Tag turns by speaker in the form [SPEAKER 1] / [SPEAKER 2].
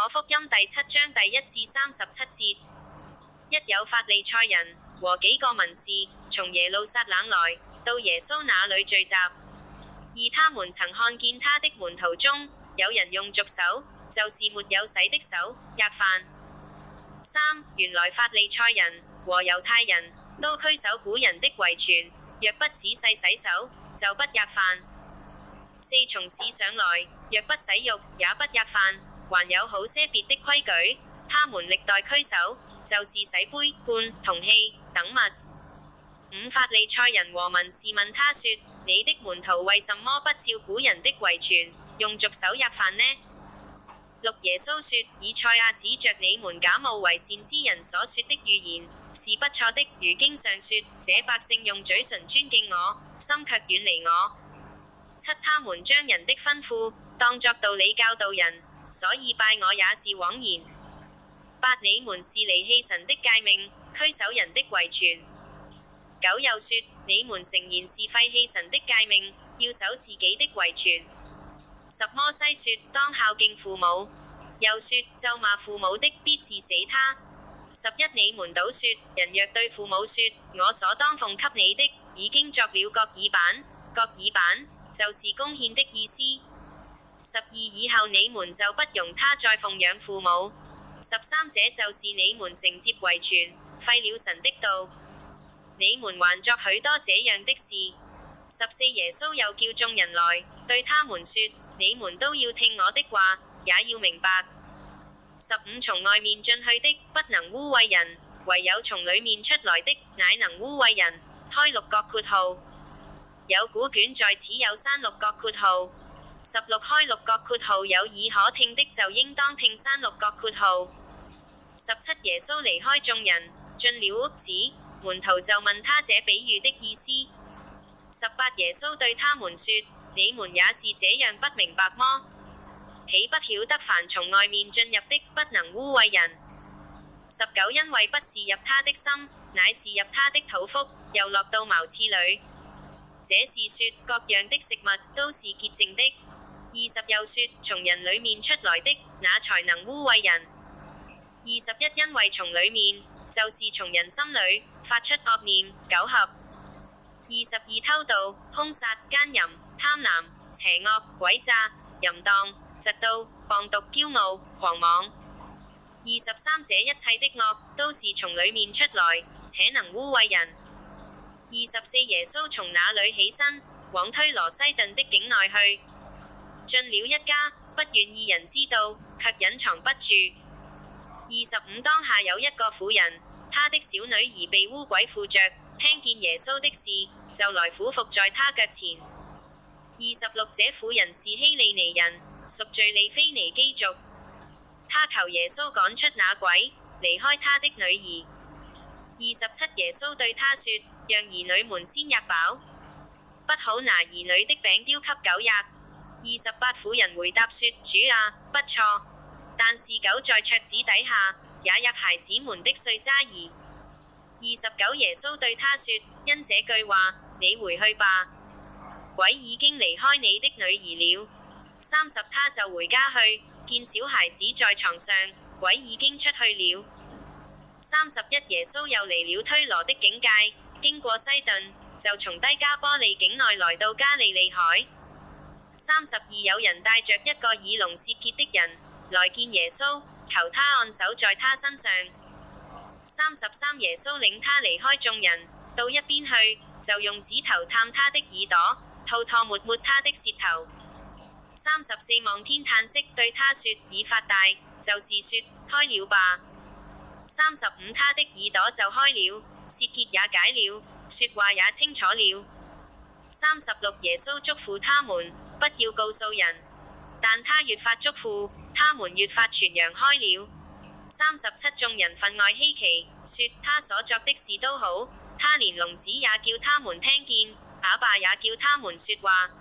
[SPEAKER 1] 福音第7章第1至37節。一有法利賽人和幾個文士從耶路撒冷來，到耶穌那裏聚集。二他們曾看見他的門徒中有人用俗手，就是沒有洗的手，喫飯。三原來法利賽人和猶太人都拘守古人的遺傳，若不仔細洗手，就不喫飯。四從市上來，若不洗浴，也不喫飯。還有好些別的規矩，他們歷代拘守，就是洗杯、罐、銅器等物。五法利賽人和文士問他說：你的門徒為什麼不照古人的遺傳，用俗手喫飯呢？六耶穌說：以賽亞指着你們假冒為善之人所說的預言是不錯的，如經上說：這百姓用嘴唇尊敬我，心卻遠離我。七他們將人的吩咐當作道理教導人，所以拜我也是枉然。八你們是離棄神的誡命，拘守人的遺傳。九又說：你們誠然是廢棄神的誡命，要守自己的遺傳。十摩西說：當孝敬父母，又說：咒罵父母的必治死他。11你們倒說：人若對父母說：我所當奉給你的已經作了各耳板，各耳板就是供獻的意思。12以後你們就不容他再奉養父母。13這就是你們承接遺傳，廢了神的道。你們還作許多這樣的事。14耶穌又叫眾人來，對他們說：你們都要聽我的話，也要明白。15從外面進去的不能污穢人，唯有從裡面出來的乃能污穢人。開6個括號。有古卷在此有刪6個括號。16開6個括號，有耳可聽的就應當聽刪6個括號。17耶穌離開眾人，進了屋子，門徒就問他這比喻的意思。18耶穌對他們說：你們也是這樣不明白麼？豈不曉得凡從外面進入的不能污穢人？19因為不是入他的心，乃是入他的肚腹，又落到茅廁裡。這是說各樣的食物都是潔淨的。20又說：從人裡面出來的，那才能污穢人。21因為從裡面，就是從人心裡發出惡念、苟合。22偷盜、兇殺、姦淫、貪婪、邪惡、詭詐、淫蕩、嫉妒、謗讟、驕傲、狂妄。23這一切的惡，都是從裡面出來，且能污穢人。24耶穌從那裡起身，往推羅西頓的境內去，進了一家，不願意人知道，卻隱藏不住。25當下有一個婦人，她的小女兒被污鬼附着，聽見耶穌的事，就來俯伏在他腳前。26這婦人是希利尼人，屬敘利非尼基族。她求耶穌趕出那鬼，離開她的女兒。27耶穌對她說：讓兒女們先吔飽，不好拿兒女的餅丟給狗吔。28婦人回答說：主啊，不錯，但是狗在桌子底下也吔孩子們的碎渣兒。29耶穌對她說：因這句話，你回去吧，鬼已經離開你的女兒了。30她就回家去，見小孩子在床上，鬼已經出去了。31耶穌又離了推羅的境界，經過西頓，就從低加波利境內來到加利利海。32有人帶着一個耳聾舌結的人來見耶穌，求他按手在他身上。33耶穌領他離開眾人，到一邊去，就用指頭探他的耳朵，吐唾沫他的舌頭。34望天嘆息，對他說：以法大，就是說開了吧。35他的耳朵就開了，舌結也解了，說話也清楚了。36耶穌囑咐他們，不要告訴人，但他越發囑咐，他們越發傳揚開了。37眾人分外稀奇，說他所作的事都好，他連聾子也叫他們聽見，啞巴也叫他們說話。